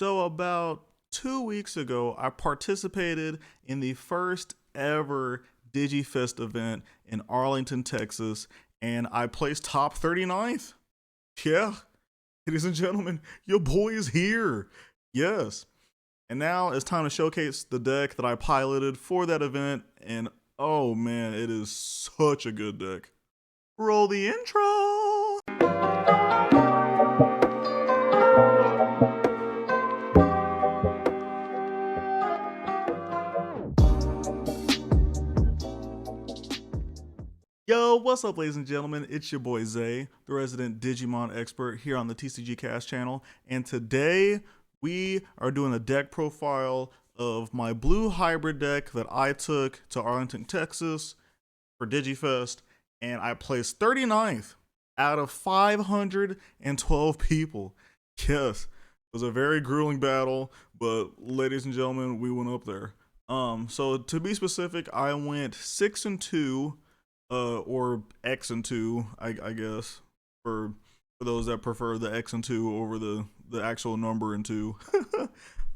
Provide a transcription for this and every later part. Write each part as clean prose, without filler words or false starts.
So about 2 weeks ago, I participated in the first ever Digifest event in Arlington, Texas, and I placed top 39th. Yeah, ladies and gentlemen, your boy is here. Yes. And now it's time to showcase the deck that I piloted for that event, and oh man, it is such a good deck. Roll the intro! Yo, what's up, ladies and gentlemen? It's your boy Zay, the resident Digimon expert here on the TCG Cast channel, and today we are doing a deck profile of my blue hybrid deck that I took to Arlington, Texas for Digifest, and I placed 39th out of 512 people. Yes, it was a very grueling battle, but ladies and gentlemen, we went up there. So to be specific, I went 6-2. Or X and 2, I guess, for those that prefer the X and 2 over the actual number and 2.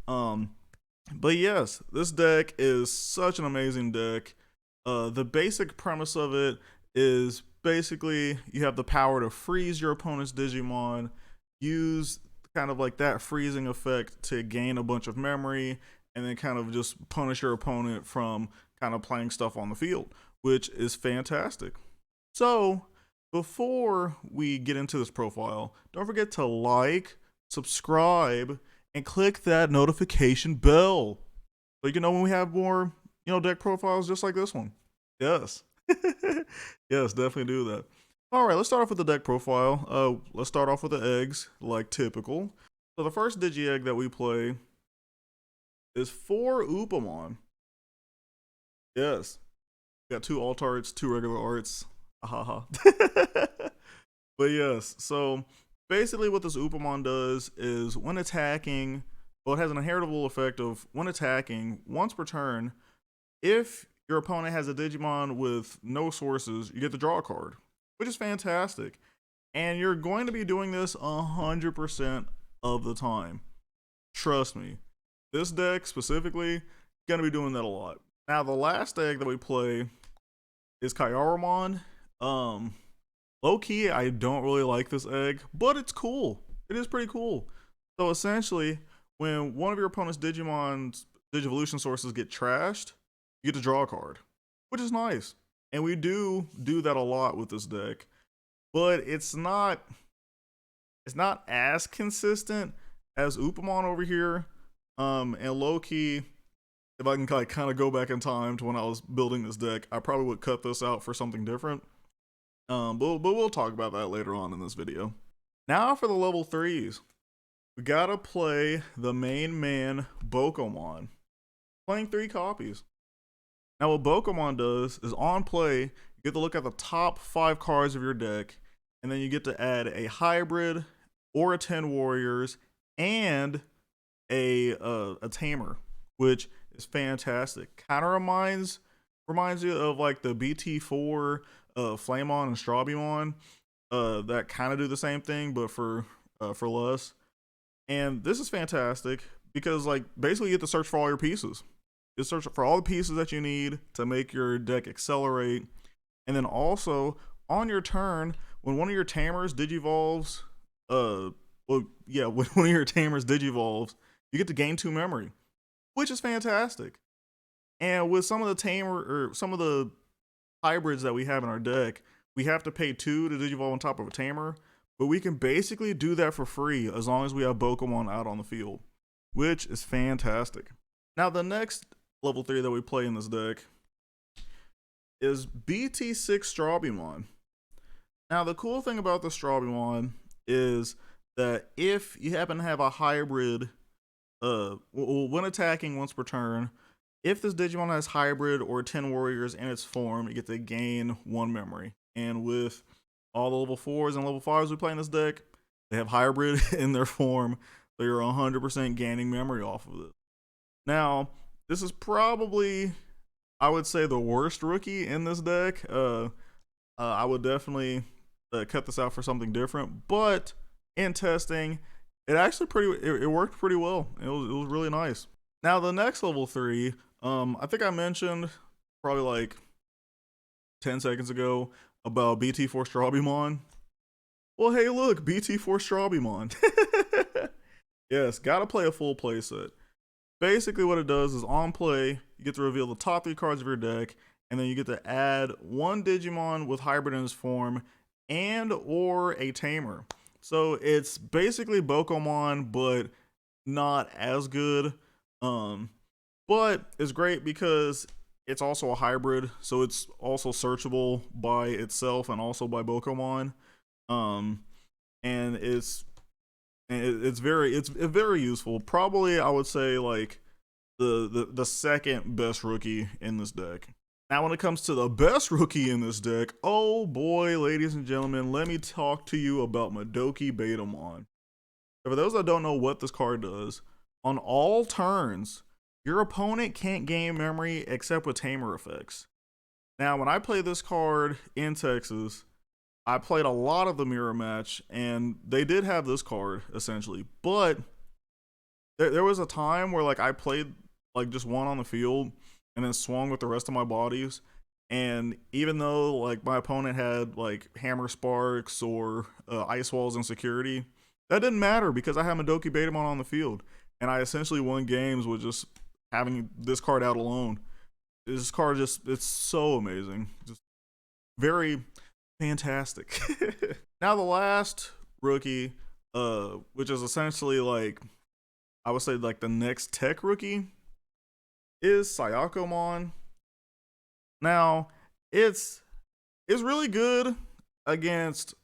But yes, this deck is such an amazing deck. The basic premise of it is basically you have the power to freeze your opponent's Digimon, use kind of like that freezing effect to gain a bunch of memory, and then kind of just punish your opponent from kind of playing stuff on the field, which is fantastic. So before we get into this profile, don't forget to like, subscribe, and click that notification bell so you can know when we have more, deck profiles just like this one. Yes. Yes, definitely do that. All right, let's start off with the deck profile. Let's start off with the eggs, like typical. So the first Digi egg that we play is 4 Upamon. Yes. Got 2 alt arts, 2 regular arts. Haha. But yes, so basically what this Upamon does is when attacking, well, it has an inheritable effect of when attacking once per turn, if your opponent has a Digimon with no sources, you get to draw a card, which is fantastic. And you're going to be doing this 100% of the time. Trust me. This deck specifically, going to be doing that a lot. Now, the last egg that we play is Sakuyamon. Low-key, I don't really like this egg, but it's cool. It is pretty cool. So essentially, when one of your opponent's Digimon's Digivolution sources get trashed, you get to draw a card, which is nice. And we do that a lot with this deck, but it's not as consistent as Upamon over here. And low-key, if I can kind of go back in time to when I was building this deck, I probably would cut this out for something different. But we'll talk about that later on in this video. Now for the level 3s. We gotta play the main man, Bokomon. Playing 3 copies. Now what Bokomon does is on play, you get to look at the top 5 cards of your deck, and then you get to add a hybrid or a 10 warriors and a Tamer, which is fantastic. Kind of reminds you of like the Bt4 Flamon and Strawbeamon that kind of do the same thing but for less. And this is fantastic because like basically you get to search for all your pieces. You search for all the pieces that you need to make your deck accelerate. And then also on your turn, when one of your Tamers digivolves, when one of your Tamers digivolves, you get to gain 2 memory, which is fantastic. And with some of the Tamer or some of the hybrids that we have in our deck, we have to pay 2 to digivolve on top of a Tamer, but we can basically do that for free as long as we have Bokomon out on the field, which is fantastic. Now the next level 3 that we play in this deck is Bt6 Strawbeamon. Now the cool thing about the Strawbeamon is that if you happen to have a hybrid, when attacking once per turn, if this Digimon has hybrid or 10 warriors in its form, you get to gain 1 memory. And with all the level 4s and level 5s we play in this deck, they have hybrid in their form, so you're 100% gaining memory off of this. Now, this is probably, I would say, the worst rookie in this deck. I would definitely cut this out for something different, but in testing, it actually it worked pretty well. It was really nice. Now the next level 3, I think I mentioned probably like 10 seconds ago about Bt4 Strawbeamon. Well, hey, look, Bt4 Strawbeamon. Yes, gotta play a full playset. Basically, what it does is on play, you get to reveal the top 3 cards of your deck, and then you get to add one Digimon with hybrid in its form and or a Tamer. So it's basically Bokomon, but not as good. But it's great because it's also a hybrid, so it's also searchable by itself and also by Bokomon. And it's very useful. Probably I would say like the second best rookie in this deck. Now when it comes to the best rookie in this deck, oh boy, ladies and gentlemen, let me talk to you about Modoki Betamon. For those that don't know what this card does, on all turns, your opponent can't gain memory except with Tamer effects. Now when I play this card in Texas, I played a lot of the mirror match, and they did have this card essentially, but there was a time where like I played like just one on the field and then swung with the rest of my bodies, and even though like my opponent had like hammer sparks or ice walls and security, that didn't matter because I had Modoki Betamon on the field, and I essentially won games with just having this card out alone. This card it's so amazing, just very fantastic. Now the last rookie, which is essentially like I would say like the next tech rookie, is Sayakomon. Now it's really good against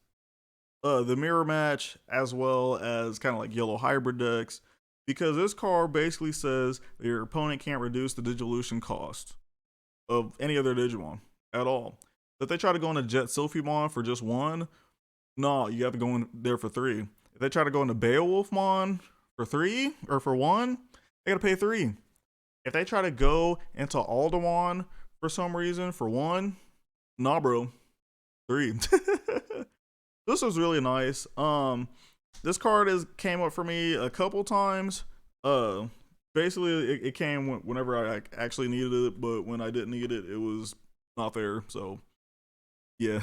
the mirror match as well as kind of like yellow hybrid decks, because this card basically says that your opponent can't reduce the Digivolution cost of any other Digimon at all. If they try to go into Jet Sylphimon for just one, no, you have to go in there for 3. If they try to go into Beowulfmon for 3 or for 1, they gotta pay 3. If they try to go into Alderaan for some reason for 1, nah, bro, 3. This was really nice. This card came up for me a couple times. Basically, it came whenever I actually needed it, but when I didn't need it, it was not there. So, yeah.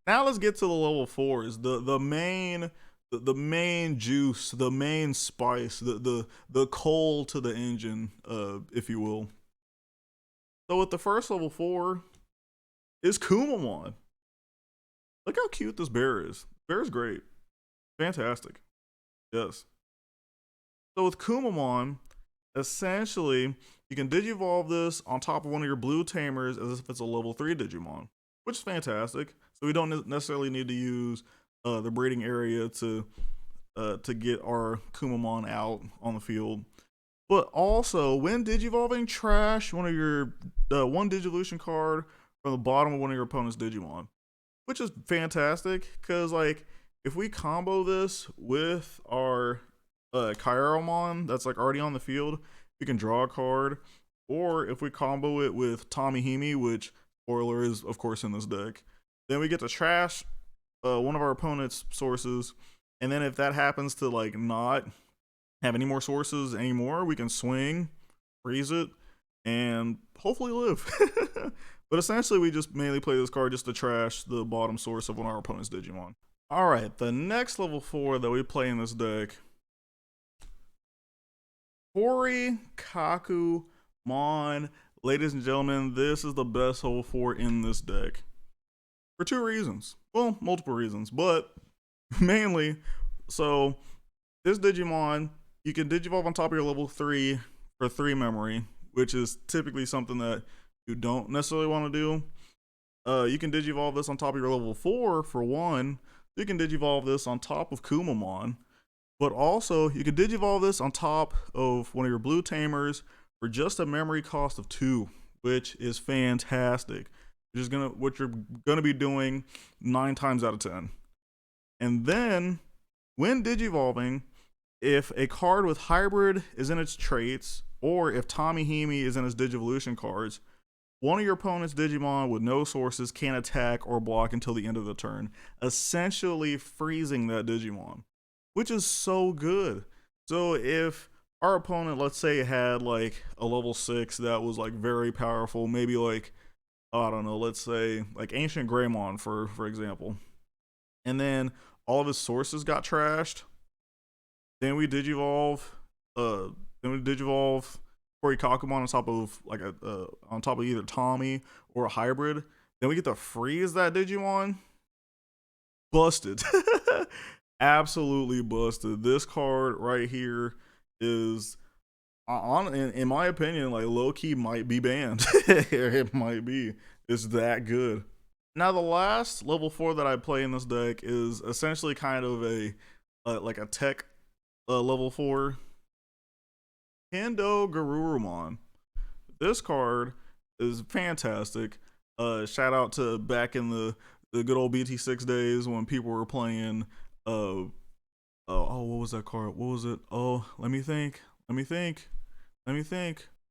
Now let's get to the level 4s. The main juice, the main spice, the coal to the engine, if you will. So with the first level 4 is Kumamon. Look how cute this bear is. Bear is great. Fantastic. Yes. So with Kumamon, essentially, you can Digivolve this on top of one of your blue Tamers as if it's a level 3 Digimon, which is fantastic. So we don't necessarily need to use the breeding area to get our Kumamon out on the field. But also, when Digivolving, trash one of your one Digivolution card from the bottom of one of your opponent's Digimon, which is fantastic because like if we combo this with our Kairamon that's like already on the field, we can draw a card. Or if we combo it with Tamihimi, which spoiler is of course in this deck, then we get to trash one of our opponent's sources, and then if that happens to like not have any more sources anymore, we can swing, freeze it, and hopefully live. But essentially we just mainly play this card just to trash the bottom source of one of our opponent's Digimon. Alright, the next level 4 that we play in this deck, Hori Kakumon. Ladies and gentlemen, this is the best level 4 in this deck. For 2 reasons. Well, multiple reasons, but mainly, so this Digimon, you can Digivolve on top of your level 3 for 3 memory, which is typically something that you don't necessarily want to do. You can Digivolve this on top of your level 4 for 1. You can Digivolve this on top of Kumamon, but also you can Digivolve this on top of one of your blue Tamers for just a memory cost of 2, which is fantastic. What you're gonna be doing 9 times out of 10. And then when Digivolving, if a card with hybrid is in its traits, or if Tamihimi is in its Digivolution cards, one of your opponent's Digimon with no sources can't attack or block until the end of the turn, essentially freezing that Digimon. which is so good. So if our opponent, let's say, had like a level 6 that was like very powerful, maybe like, I don't know, let's say like Ancient Greymon for example, and then all of his sources got trashed, then we digivolve, uh, then we digivolve Sayakomon on top of like on top of either Tommy or a hybrid. Then we get to freeze that Digimon. Busted. Absolutely busted. This card right here is in my opinion, like low key might be banned. It might be. It's that good. Now the last level 4 that I play in this deck is essentially kind of a like a tech level 4 Kendo Garurumon. This card is fantastic. Shout out to back in the good old Bt6 days when people were playing oh, what was that card? What was it? Oh, let me think.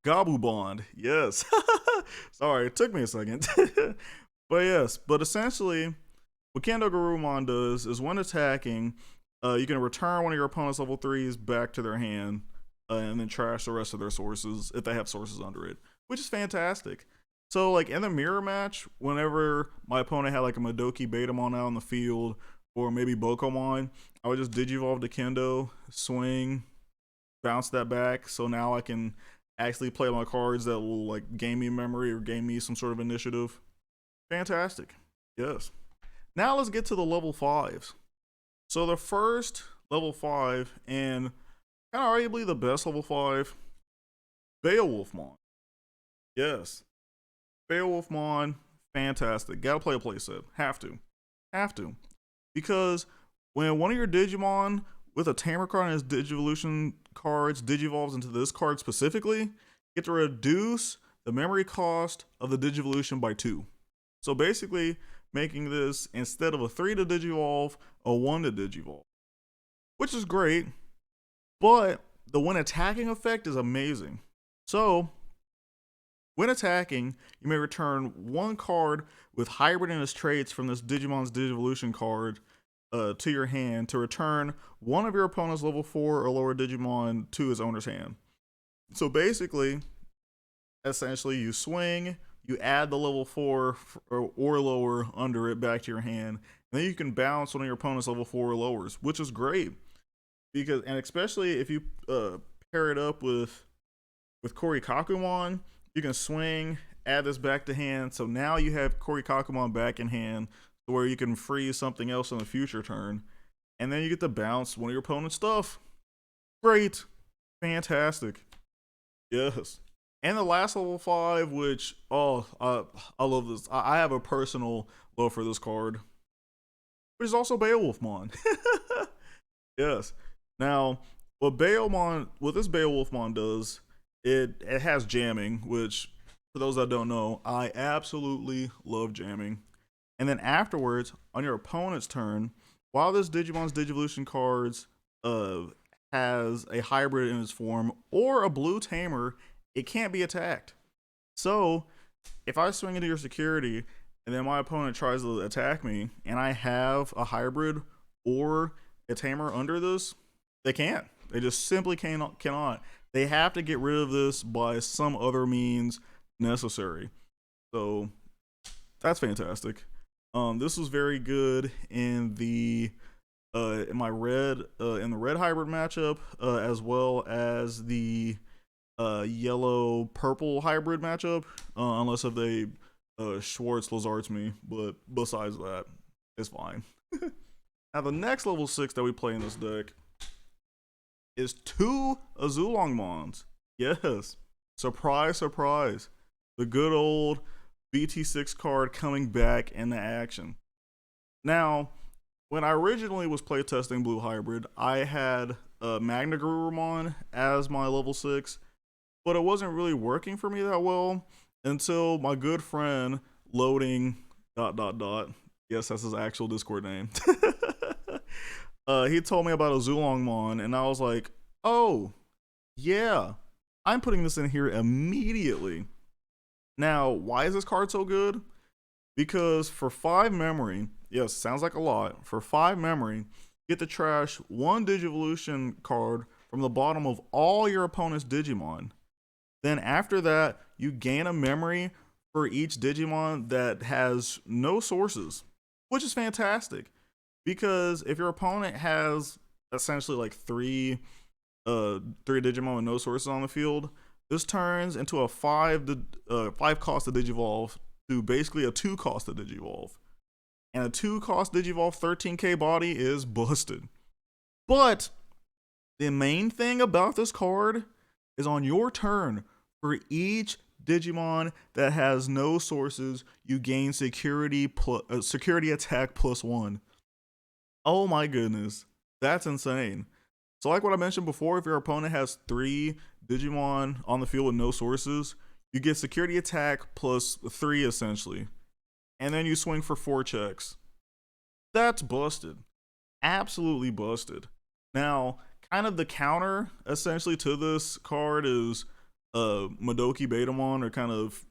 Gabu Bond. Yes. Sorry, it took me a second. But yes, but essentially what Kendo Garurumon does is when attacking, you can return one of your opponent's level 3s back to their hand, and then trash the rest of their sources if they have sources under it, which is fantastic. So like in the mirror match, whenever my opponent had like a Modoki Betamon out on the field, or maybe Bokomon, I would just digivolve to Kendo, swing, bounce that back, so now I can actually play my cards that will like gain me memory or gain me some sort of initiative. Fantastic. Yes. Now let's get to the level 5s. So the first level 5, and kind of arguably the best level 5, Beowulfmon. Yes. Beowulfmon, fantastic. Gotta play a playset. Have to. Because when one of your Digimon with a Tamer card and his Digivolution cards digivolves into this card specifically, you get to reduce the memory cost of the Digivolution by 2. So basically making this, instead of a 3 to digivolve, a 1 to digivolve, which is great, but the when attacking effect is amazing. So when attacking, you may return one card with hybrid in its traits from this Digimon's Digivolution card to your hand to return one of your opponent's level 4 or lower Digimon to his owner's hand. So basically, essentially you swing, you add the level 4 or lower under it back to your hand, and then you can bounce one of your opponent's level 4 or lowers, which is great. Because, and especially if you pair it up with Sayakomon, you can swing, add this back to hand, so now you have Sayakomon back in hand, where you can freeze something else on the future turn, and then you get to bounce one of your opponent's stuff. Great. Fantastic. Yes. And the last level 5, which, I love this. I have a personal love for this card, which is also Beowulfmon. Yes. Now, what this Beowulfmon does, it has jamming, which, for those that don't know, I absolutely love jamming. And then afterwards, on your opponent's turn, while this Digimon's Digivolution cards has a hybrid in its form or a blue Tamer, it can't be attacked. So if I swing into your security and then my opponent tries to attack me and I have a hybrid or a Tamer under this, they can't. They just simply cannot. They have to get rid of this by some other means necessary. So that's fantastic. This was very good in the in the red hybrid matchup, as well as the yellow purple hybrid matchup, unless if they Schwartz Lazarts me, but besides that, it's fine. Now the next level 6 that we play in this deck is 2 Azulongmons. Yes, surprise, surprise. The good old Bt6 card coming back into action. Now, when I originally was playtesting Blue Hybrid, I had Magna Garurumon as my level 6, but it wasn't really working for me that well until my good friend Loading ... Yes, that's his actual Discord name. He told me about Azulongmon, and I was like, oh, yeah, I'm putting this in here immediately. Now, why is this card so good? Because for 5 memory, yes, sounds like a lot. For 5 memory, you get to trash one Digivolution card from the bottom of all your opponent's Digimon. Then after that, you gain a memory for each Digimon that has no sources, which is fantastic. Because if your opponent has essentially like three Digimon with no sources on the field, this turns into a 5 cost to Digivolve to basically a 2 cost to Digivolve. And a 2 cost Digivolve 13k body is busted. But the main thing about this card is on your turn, for each Digimon that has no sources, you gain security attack +1. Oh my goodness, that's insane. So like what I mentioned before, if your opponent has 3 Digimon on the field with no sources, you get security attack +3 essentially. And then you swing for 4 checks. That's busted. Absolutely busted. Now, kind of the counter essentially to this card is Modoki Betamon, or kind of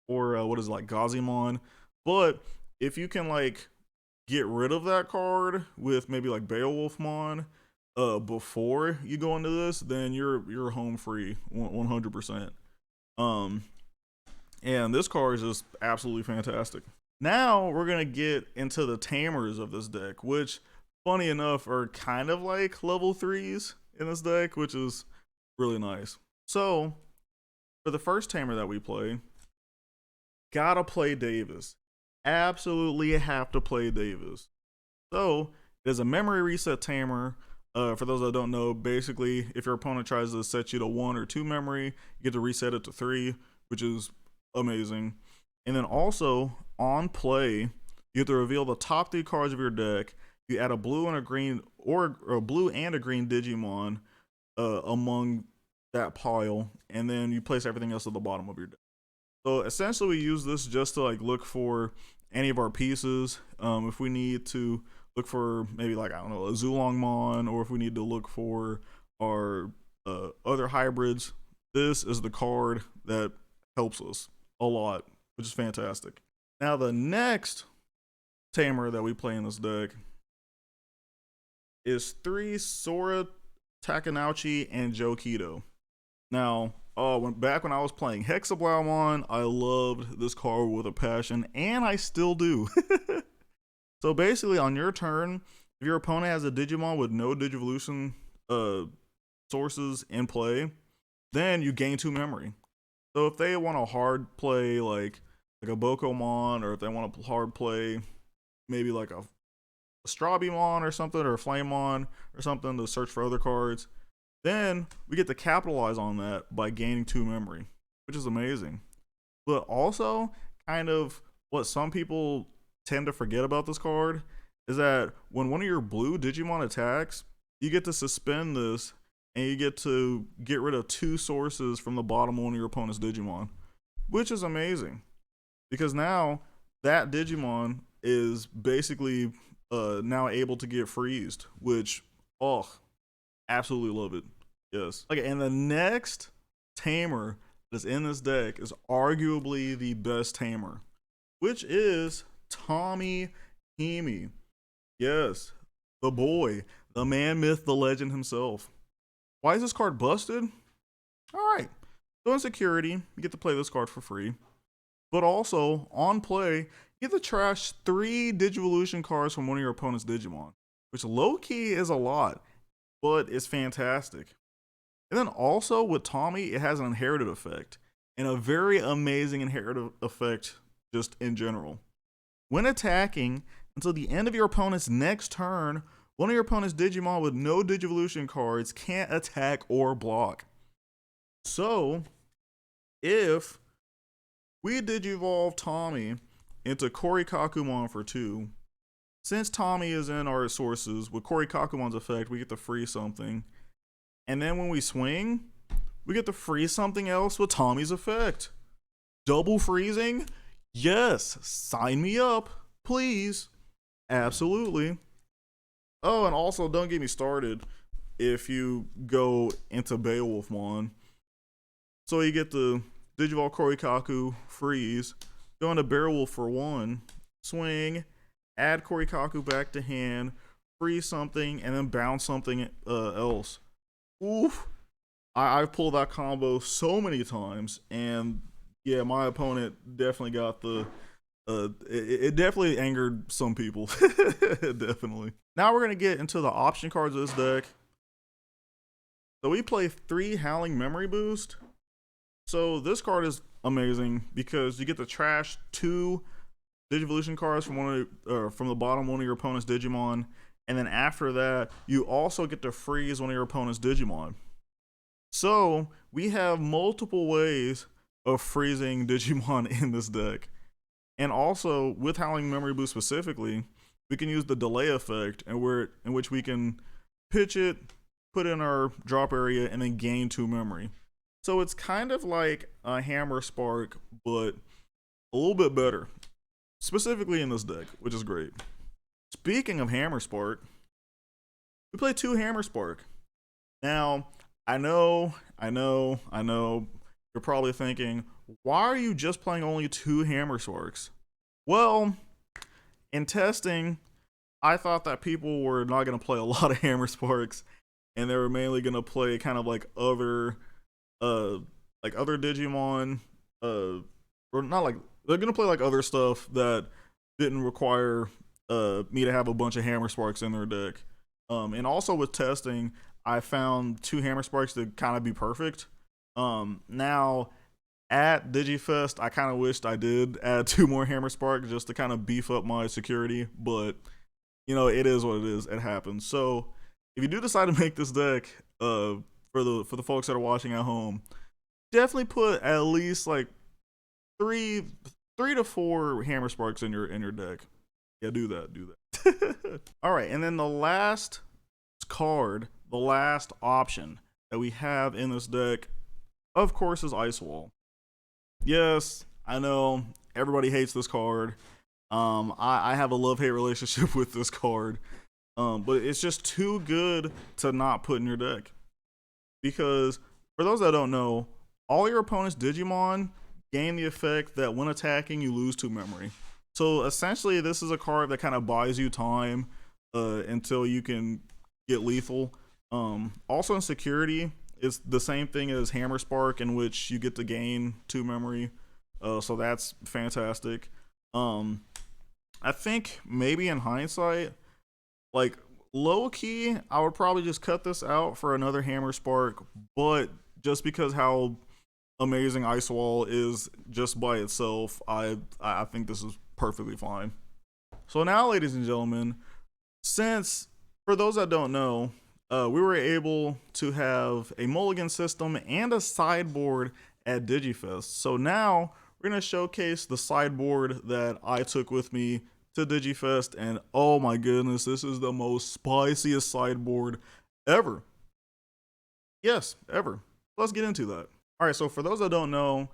what is it, like Gazimon. But if you can like get rid of that card with maybe like Beowulfmon before you go into this, then you're home free 100%. And this card is just absolutely fantastic. Now we're gonna get into the Tamers of this deck, which funny enough are kind of like level 3s in this deck, which is really nice. So for the first Tamer that we play, gotta play Davis. Absolutely have to play Davis. So there's a memory reset Tamer. For those that don't know, basically if your opponent tries to set you to 1 or 2 memory, you get to reset it to 3, which is amazing. And then also on play, you have to reveal the top 3 cards of your deck. You add a blue and a green, or a blue and a green Digimon among that pile, and then you place everything else at the bottom of your deck. So essentially we use this just to like look for any of our pieces. If we need to look for maybe like, I don't know, a Zulongmon, or if we need to look for our other hybrids, this is the card that helps us a lot, which is fantastic. Now the next Tamer that we play in this deck is 3 Sora, Takanouchi, and Jokido. Now, back when I was playing Hexablaumon, I loved this card with a passion, and I still do. So basically, on your turn, if your opponent has a Digimon with no Digivolution sources in play, then you gain 2 memory. So if they want to hard play like a Bokomon, or if they want to hard play maybe like a Strawbeamon or something, or a Flamemon or something to search for other cards, then we get to capitalize on that by gaining 2 memory, which is amazing. But also, kind of what some people tend to forget about this card is that when one of your blue Digimon attacks, you get to suspend this, and you get to get rid of 2 sources from the bottom of one of your opponent's Digimon, which is amazing. Because now that Digimon is basically now able to get freezed, which, oh, absolutely love it. Yes. Okay, and the next Tamer that's in this deck is arguably the best Tamer, which is Tommy Himi. Yes, the boy, the man, myth, the legend himself. Why is this card busted? All right, so in security, you get to play this card for free. But also, on play, you get to trash 3 Digivolution cards from one of your opponent's Digimon, which low-key is a lot, but it's fantastic. And then also, with Tommy, it has an inherited effect, and a very amazing inherited effect just in general. When attacking, until the end of your opponent's next turn, one of your opponent's Digimon with no Digivolution cards can't attack or block. So, if we Digivolve Tommy into Korikakumon for 2, since Tommy is in our sources, with Korikakumon's effect, we get to freeze something. And then when we swing, we get to freeze something else with Tommy's effect. Double freezing? Yes, sign me up, please. Absolutely. Oh, and also, don't get me started if you go into Beowulfmon. So you get the Digivolve Korikaku, freeze, go into Beowulf for 1, swing, add Korikaku back to hand, freeze something, and then bounce something else. Oof. I've pulled that combo so many times, and yeah, my opponent definitely got the it definitely angered some people. Definitely. Now we're gonna get into the option cards of this deck. So we play 3 Howling Memory Boost. So this card is amazing because you get to trash 2 Digivolution cards from from the bottom one of your opponent's Digimon, and then after that, you also get to freeze one of your opponent's Digimon. So we have multiple ways of freezing Digimon in this deck. And also with Howling Memory Boost specifically, we can use the delay effect in which we can pitch it, put in our drop area, and then gain 2 memory. So it's kind of like a Hammer Spark, but a little bit better, specifically in this deck, which is great. Speaking of Hammer Spark, we play 2 Hammer Spark. Now, I know, you're probably thinking, why are you just playing only 2 Hammer Sparks? Well, in testing, I thought that people were not going to play a lot of Hammer Sparks, and they were mainly going to play kind of like other Digimon, or not like, they're going to play like other stuff that didn't require me to have a bunch of Hammer Sparks in their deck. And also with testing, I found 2 Hammer Sparks to kind of be perfect. Now, at Digifest, I kind of wished I did add 2 more Hammer Sparks just to kind of beef up my security, but you know, it is what it is. It happens. So if you do decide to make this deck, for the folks that are watching at home, definitely put at least like 3 to 4 Hammer Sparks in your deck. Yeah, do that. All right, and then the last card, the last option that we have in this deck, of course, is Ice Wall. Yes, I know everybody hates this card. I have a love-hate relationship with this card, but it's just too good to not put in your deck. Because for those that don't know, all your opponent's Digimon gain the effect that when attacking, you lose 2 memory. So essentially, this is a card that kind of buys you time until you can get lethal. Also in security, it's the same thing as Hammer Spark, in which you get to gain 2 memory. So that's fantastic. I think maybe in hindsight, like low key, I would probably just cut this out for another Hammer Spark, but just because how amazing Ice Wall is just by itself, I think this is perfectly fine. So now, ladies and gentlemen, since for those that don't know, we were able to have a mulligan system and a sideboard at Digifest. So now we're going to showcase the sideboard that I took with me to Digifest, and oh my goodness, this is the most spiciest sideboard ever. Yes, ever. Let's get into that. All right, so for those that don't know,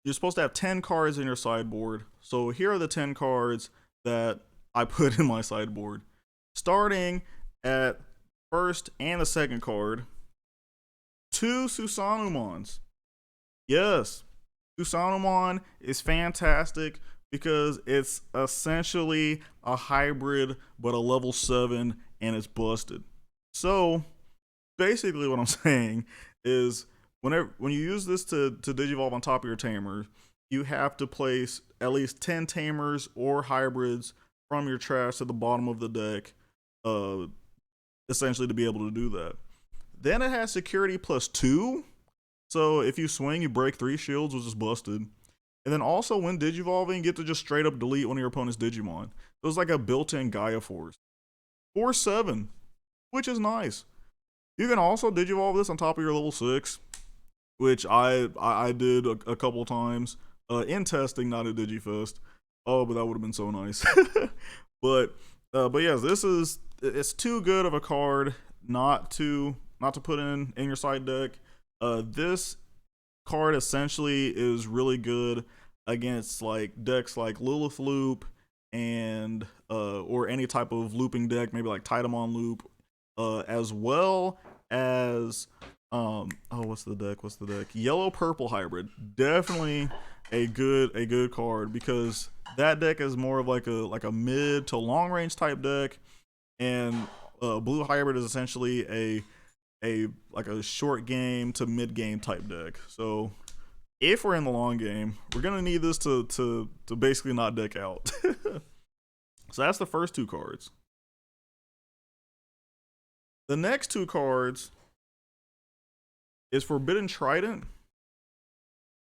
you're supposed to have 10 cards in your sideboard. So here are the 10 cards that I put in my sideboard. Starting at first and the second card, 2 Susanumons. Yes, Susanumon is fantastic because it's essentially a hybrid but a level 7 and it's busted. So basically what I'm saying is when you use this to digivolve on top of your Tamer, you have to place at least 10 Tamers or hybrids from your trash to the bottom of the deck, essentially to be able to do that. Then it has security +2. So if you swing, you break 3 shields, which is busted. And then also when digivolving, you get to just straight up delete one of your opponent's Digimon. So it's like a built-in Gaia Force. 4/7, which is nice. You can also digivolve this on top of your level 6, which I did a couple times in testing, not at Digifest. Oh, but that would have been so nice. but yes, it's too good of a card not to put in your side deck. This card essentially is really good against like decks like Lilith Loop and or any type of looping deck, maybe like Titamon Loop, as well as what's the deck? Yellow Purple Hybrid. Definitely a good card because that deck is more of like a mid to long range type deck. and blue hybrid is essentially a like a short game to mid game type deck. So if we're in the long game, we're gonna need this to basically not deck out. So that's the first two cards. The next two cards is Forbidden Trident.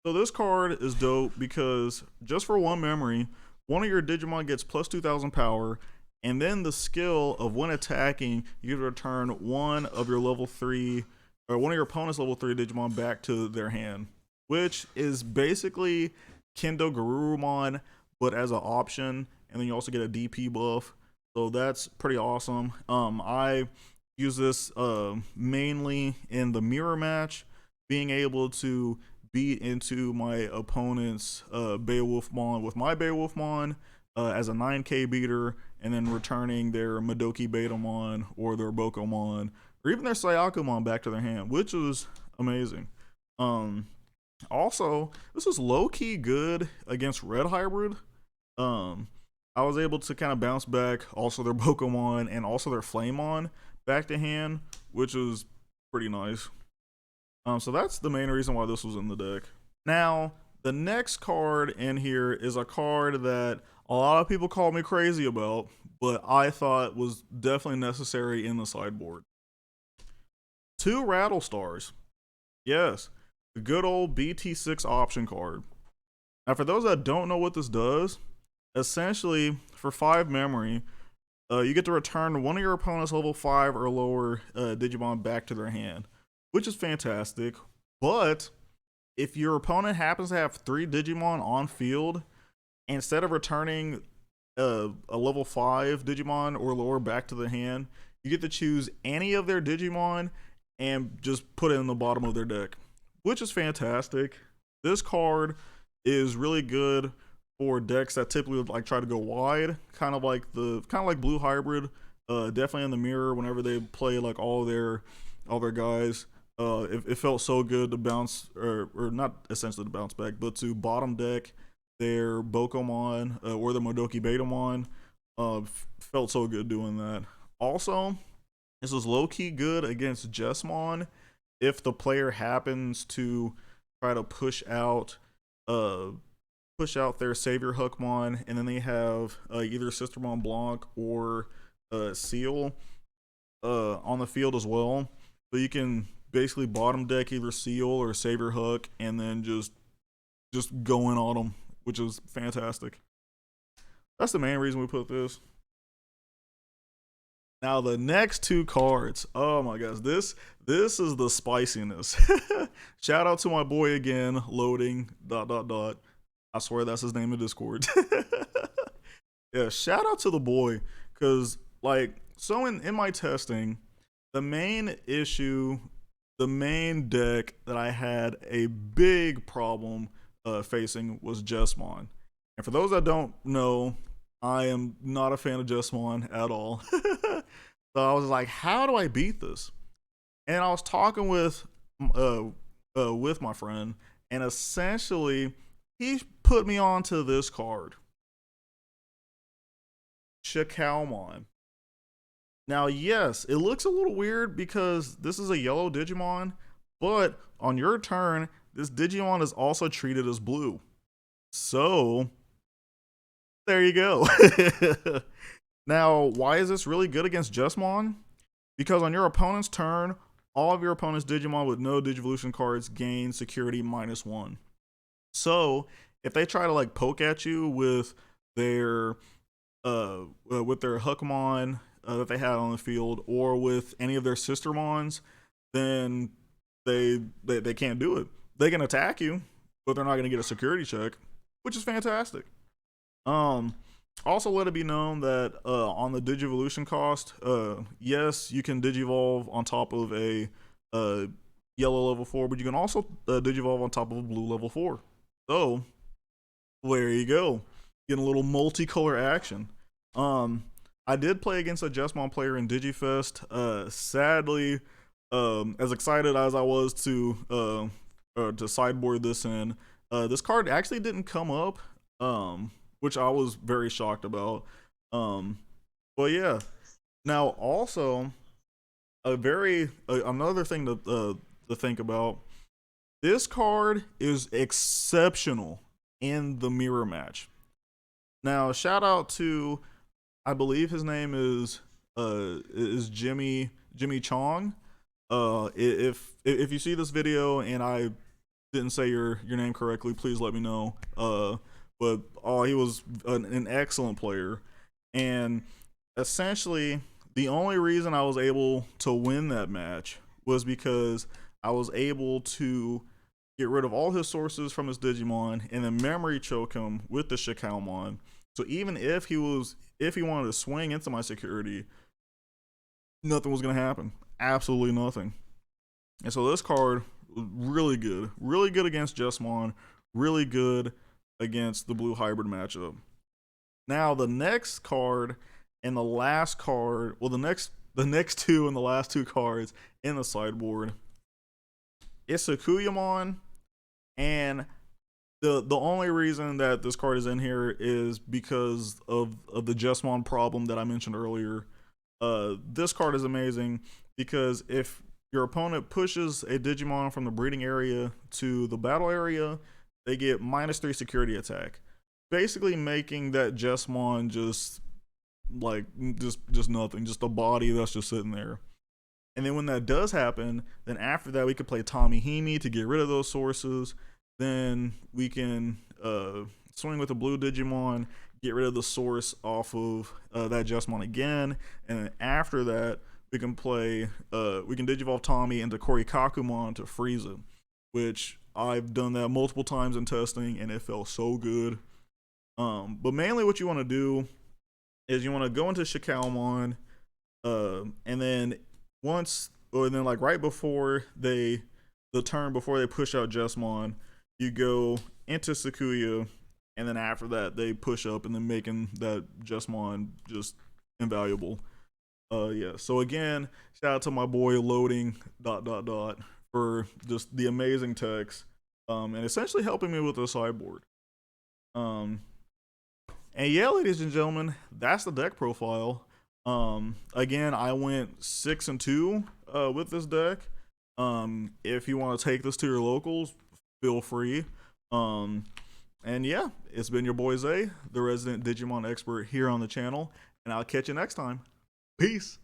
So this card is dope because just for one memory, one of your Digimon gets plus 2000 power, and then the skill of when attacking, you return one of your level 3 or one of your opponent's level 3 Digimon back to their hand, which is basically Kendo Garurumon, but as an option, and then you also get a DP buff. So that's pretty awesome. I use this mainly in the mirror match, being able to beat into my opponent's Beowulfmon with my Beowulfmon as a 9k beater, and then returning their Modoki Betamon or their Bokomon or even their Sayakomon back to their hand, which was amazing. Also, this was low-key good against Red Hybrid. I was able to kind of bounce back also their Bokomon and also their Flamemon back to hand, which was pretty nice. So that's the main reason why this was in the deck. Now, the next card in here is a card that a lot of people call me crazy about, but I thought was definitely necessary in the sideboard. 2 Rattlestars. Yes, the good old Bt6 option card. Now, for those that don't know what this does, essentially, for 5 memory, you get to return one of your opponent's level 5 or lower Digimon back to their hand, which is fantastic. But if your opponent happens to have 3 Digimon on field, instead of returning a level 5 Digimon or lower back to the hand, you get to choose any of their Digimon and just put it in the bottom of their deck, which is fantastic. This card is really good for decks that typically like try to go wide, kind of like blue hybrid. Definitely in the mirror whenever they play like all their guys. It felt so good to bounce, or not essentially to bounce back, but to bottom deck their Bokomon or the Modoki Betamon. Felt so good doing that. Also, this was low-key good against Jesmon if the player happens to try to push out their Savior Hookmon, and then they have either Sister Mont Blanc or Seal on the field as well. So you can basically bottom deck either Seal or Savior Hook, and then just go in on them, which is fantastic. That's the main reason we put this. Now the next 2 cards, oh my gosh, this is the spiciness. Shout out to my boy again, loading ... I swear that's his name in Discord. Yeah, shout out to the boy, because like, so in my testing, the main issue, the main deck that I had a big problem facing was Jesmon. And for those that don't know, I am not a fan of Jesmon at all. So I was like, how do I beat this? And I was talking with my friend, and essentially he put me onto this card, Sayakomon. Now, yes, it looks a little weird because this is a yellow Digimon, but on your turn, this Digimon is also treated as blue. So, there you go. Now, why is this really good against Jesmon? Because on your opponent's turn, all of your opponent's Digimon with no Digivolution cards gain security -1. So, if they try to like poke at you with their Hookmon that they had on the field, or with any of their Sistermons, then they can't do it. They can attack you, but they're not going to get a security check, which is fantastic. Also, let it be known that on the Digivolution cost, yes, you can Digivolve on top of a yellow level 4, but you can also Digivolve on top of a blue level 4. So, there you go. Getting a little multicolor action. I did play against a Jesmon player in Digifest. Sadly, as excited as I was to sideboard this in, this card actually didn't come up, which I was very shocked about. But yeah, Now, also another thing to think about. This card is exceptional in the mirror match. Now, shout out to, I believe his name is Jimmy Chong. If you see this video and I didn't say your name correctly, please let me know. But he was an excellent player, and essentially the only reason I was able to win that match was because I was able to get rid of all his sources from his Digimon and then memory choke him with the Sayakomon. So even if he wanted to swing into my security, nothing was gonna happen. Absolutely nothing. And so this card was really good against Jesmon, really good against the blue hybrid matchup. Now the next card and the last card, well, the next two and the last two cards in the sideboard, it's Sakuyamon, and the only reason that this card is in here is because of the Jesmon problem that I mentioned earlier. This card is amazing because if your opponent pushes a Digimon from the breeding area to the battle area, they get -3 security attack, basically making that Jesmon just nothing, just a body that's just sitting there. And then when that does happen, then after that we could play Tommy Himi to get rid of those sources. Then we can swing with the blue Digimon, get rid of the source off of that Jesmon again, and then after that we can play we can Digivolve Tommy into Korikakumon to freeze it, which I've done that multiple times in testing and it felt so good. But mainly what you want to do is you want to go into Sayakomon, and then like right before the turn before they push out Jesmon, you go into Sakuya, and then after that they push up and then making that Jesmon just invaluable. Yeah. So again, shout out to my boy loading ... for just the amazing text, and essentially helping me with the sideboard. And yeah, ladies and gentlemen, that's the deck profile. Again, I went 6-2 with this deck. If you want to take this to your locals, feel free. And yeah, it's been your boy Zay, the resident Digimon expert here on the channel, and I'll catch you next time. Peace.